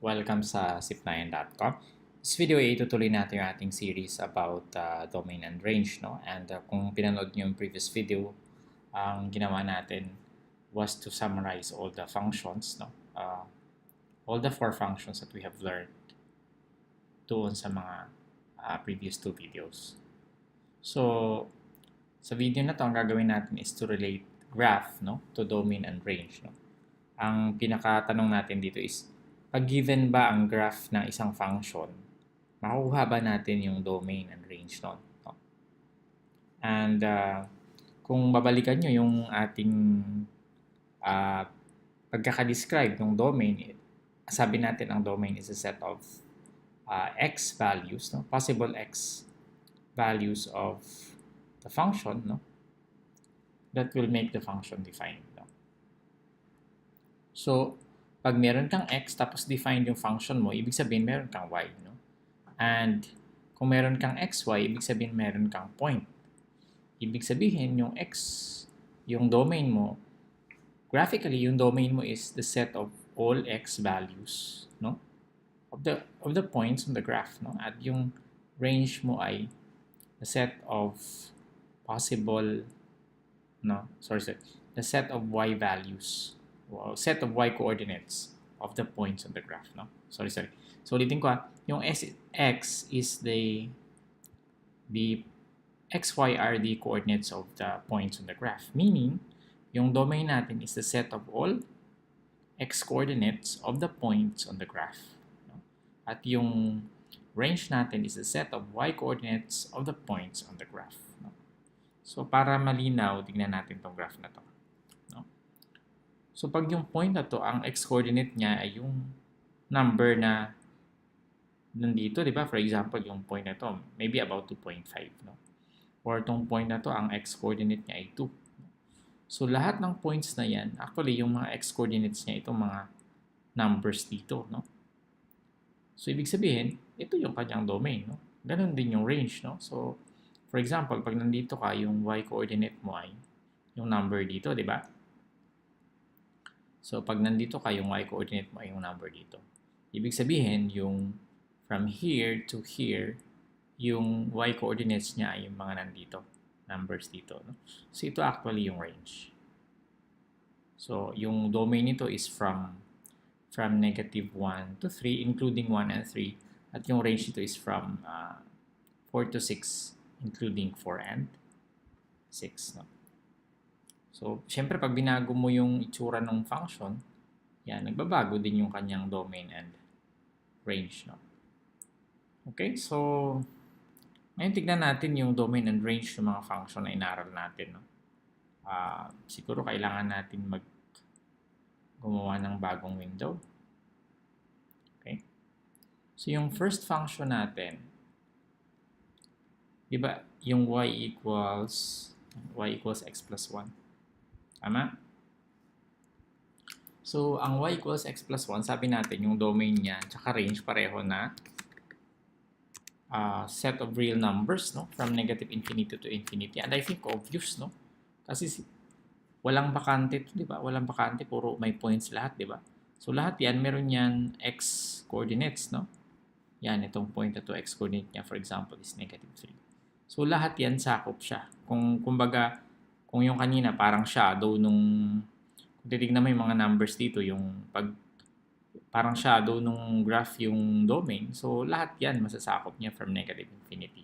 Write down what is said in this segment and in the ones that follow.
Welcome sa zip9.com. This video ay itutuloy natin yung ating series about domain and range. No? And kung pinanood nyo yung previous video, ang ginawa natin was to summarize all the functions, no? All the 4 functions that we have learned doon sa mga previous 2 videos. So, sa video na to, ang gagawin natin is to relate graph, no, to domain and range. No? Ang pinakatanong natin dito is, pag given ba ang graph ng isang function, makukuha ba natin yung domain and range nun? No? And kung babalikan nyo yung ating pagkakadescribe ng domain, sabi natin ang domain is a set of x values, no? Possible x values of the function, no? That will make the function defined. No? So, pag meron kang x tapos defined yung function mo, ibig sabihin meron kang y. No? And kung meron kang xy, ibig sabihin meron kang point. Ibig sabihin yung x, yung domain mo, graphically, yung domain mo is the set of all x values, no? Of the points on the graph, no? At yung range mo ay the set of possible, the set of y values, set of y coordinates of the points on the graph, no? So ulitin ko yung x is the xy are the coordinates of the points on the graph, meaning yung domain natin is the set of all x coordinates of the points on the graph, no? At yung range natin is the set of y coordinates of the points on the graph, no? So para malinaw, tingnan natin tong graph na to. So, pag yung point na to, ang x-coordinate niya ay yung number na nandito, di ba? For example, yung point na to, maybe about 2.5, no? Or tong point na to, ang x-coordinate niya ay 2. So, lahat ng points na yan, actually, yung mga x-coordinates niya, itong mga numbers dito, no? So, ibig sabihin, ito yung kanyang domain, no? Ganon din yung range, no? So, for example, pag nandito ka, yung y-coordinate mo ay yung number dito, di ba? So, pag nandito ka, yung y-coordinate mo ay yung number dito. Ibig sabihin, yung from here to here, yung y-coordinates niya ay yung mga nandito. Numbers dito. No? So, ito actually yung range. So, yung domain nito is from negative 1 to 3, including 1 and 3. At yung range nito is from 4 to 6, including 4 and 6. No? So, syempre, pag binago mo yung itsura ng function, yan, nagbabago din yung kanyang domain and range. No? Okay, so, ngayon tignan natin yung domain and range ng mga function na inaral natin. No? Siguro kailangan natin gumawa ng bagong window. Okay? So, yung first function natin, di ba, yung y equals x plus 1. Tama? So, ang y equals x plus 1, sabi natin yung domain niya tsaka range pareho na set of real numbers, no? From negative infinity to infinity. And I think obvious, no? Kasi walang bakante, di ba? Walang bakante, puro may points lahat, di ba? So, lahat yan, meron yan x coordinates, no? Yan, itong point na to, x coordinate niya, for example, is negative 3. So, lahat yan sakop siya. Kumbaga, kung yung kanina parang shadow nung, kung titignan mo yung mga numbers dito, yung parang shadow nung graph yung domain, so lahat yan masasakop niya from negative infinity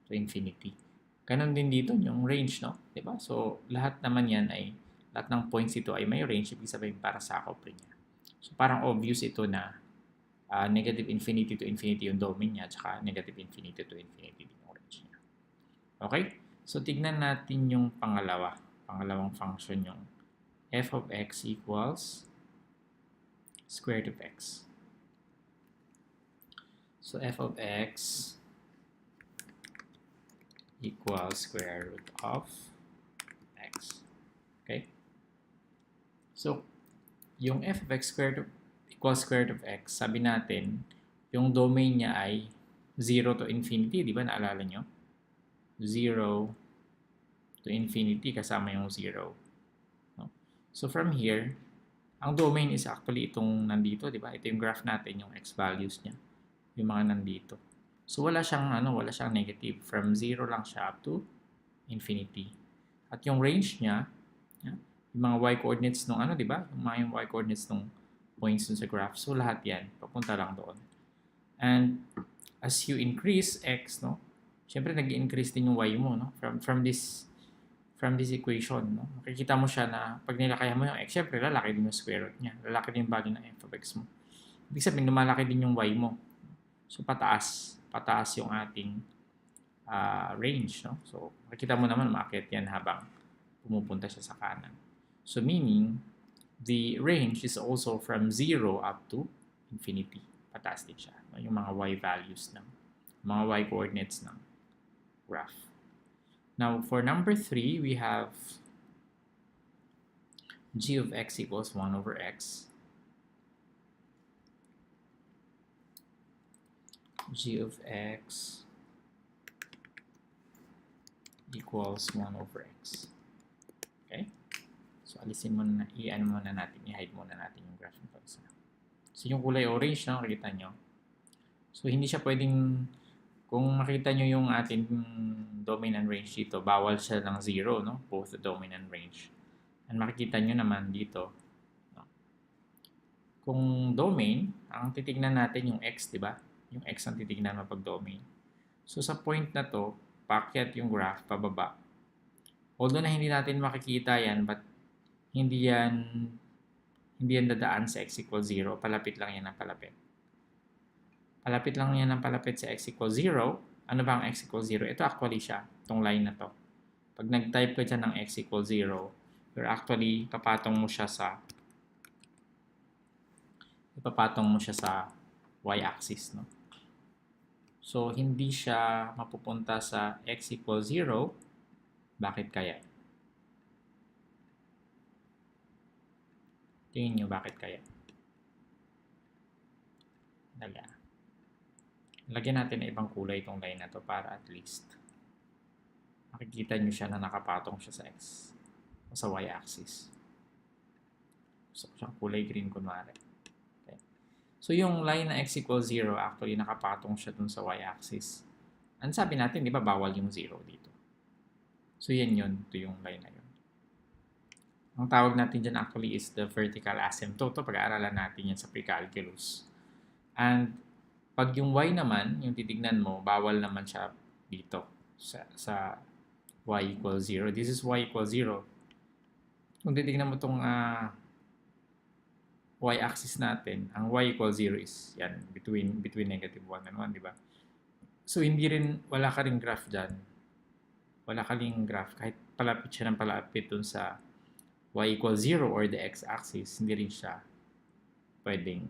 to infinity. Ganon din dito yung range, no? Diba? So lahat naman yan ay, lahat ng points ito ay may range, ibig sabihin para sakop rin niya. So parang obvious ito na negative infinity to infinity yung domain niya, tsaka negative infinity to infinity yung range niya. Okay? So, tignan natin yung pangalawang function, yung f of x equals square root of x. So, f of x equals square root of x. Okay? So, yung f of x equals square root of x, sabi natin, yung domain niya ay 0 to infinity, di ba? Naalala nyo? 0 to infinity kasama yung 0. No? So from here, Ang domain is actually itong nandito, di ba? Ito yung graph natin, yung x values niya. Yung mga nandito. So, wala siyang negative. From 0 lang siya up to infinity. At yung range niya, yung mga y-coordinates nung di ba? Yung y-coordinates nung points dun sa graph. So, lahat yan, papunta lang doon. And, as you increase x, no? Siyempre, nag-increase din yung y mo, no? From this equation, no? Makikita mo siya na pag nilakayan mo yung x, syempre lalaki din yung square root niya. Lalaki din yung value ng f of x mo. Ibig sabihin, lumalaki din yung y mo. So, pataas yung ating range, no? So, makikita mo naman, umakyat yan habang pumupunta siya sa kanan. So, meaning, the range is also from 0 up to infinity. Pataas din siya. No? Yung mga y values ng, mga y coordinates ng graph. Now, for number 3, we have g of x equals 1 over x. G of x equals 1 over x. Okay? So, alisin muna, i-hide muna natin yung graph nito. So, yung kulay orange, no? Nakikita nyo. So, hindi siya pwedeng, kung makita nyo yung ating domain and range dito, bawal siya ng 0, no? Both the domain and range. And makikita nyo naman dito, no? Kung domain, ang titignan natin yung x, di ba? Yung x ang titignan mo pag domain. So, sa point na to, paakyat yung graph, pababa. Although na hindi natin makikita yan, but hindi yan dadaan sa x equals 0. Palapit lang yan ng palapit. Palapit lang yan ng palapit sa x equals 0. Ano ba ang x equals 0? Ito actually siya, itong line na to. Pag nag-type ka dyan ng x equals 0, you're actually ipapatong mo siya sa y-axis, no? So, hindi siya mapupunta sa x equals 0. Bakit kaya? Tingin nyo, bakit kaya? Lagyan natin ng ibang kulay itong line na to para at least makikita nyo siya na nakapatong siya sa x o sa y-axis. So, siyang kulay green kunwari. Okay. So, yung line na x equals 0, actually nakapatong siya dun sa y-axis. Ang sabi natin, di ba, bawal yung 0 dito. So, yan yun. Ito yung line na yun. Ang tawag natin dyan actually is the vertical asymptote. Pag-aaralan natin yan sa pre-calculus. And pag yung y naman, yung titignan mo, bawal naman siya dito sa y equals 0. This is y equals 0. Kung titignan mo itong y-axis natin, ang y equals 0 is yan, between negative 1 and 1, di ba? So, wala ka rin graph dyan. Wala ka rin graph. Kahit palapit siya ng palapit dun sa y equals 0 or the x-axis, hindi rin siya pwedeng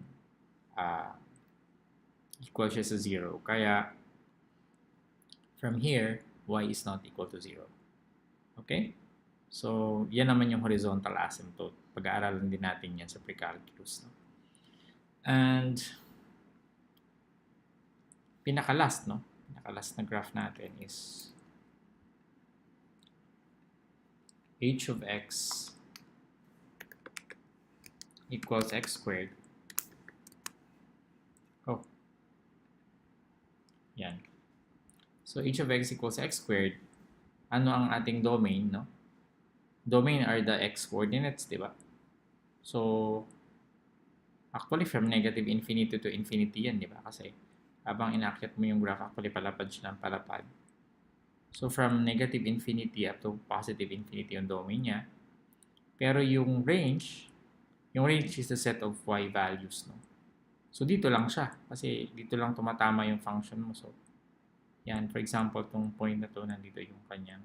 equal siya sa 0. Kaya, from here, y is not equal to 0. Okay? So, yan naman yung horizontal asymptote. Pag-aaralan din natin yan sa pre-calculus. No? And, pinaka-last na graph natin is h of x equals x squared. Oh. Yan. So, h of x equals x squared. Ano ang ating domain, no? Domain are the x coordinates, di ba? So, actually, from negative infinity to infinity yan, di ba? Kasi, habang inakyat mo yung graph, actually, palapad siya ng palapad. So, from negative infinity up to positive infinity yung domain niya. Pero yung range is the set of y values, no? So, dito lang siya. Kasi, dito lang tumatama yung function mo. So, yan. For example, itong point na to, nandito yung kanyang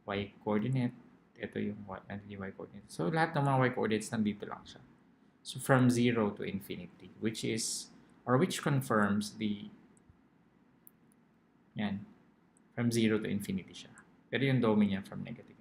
y coordinate. Ito yung y coordinate. So, lahat ng mga y coordinates nandito lang siya. So, from 0 to infinity, which confirms yan, from 0 to infinity siya. Pero yung domain niya from negative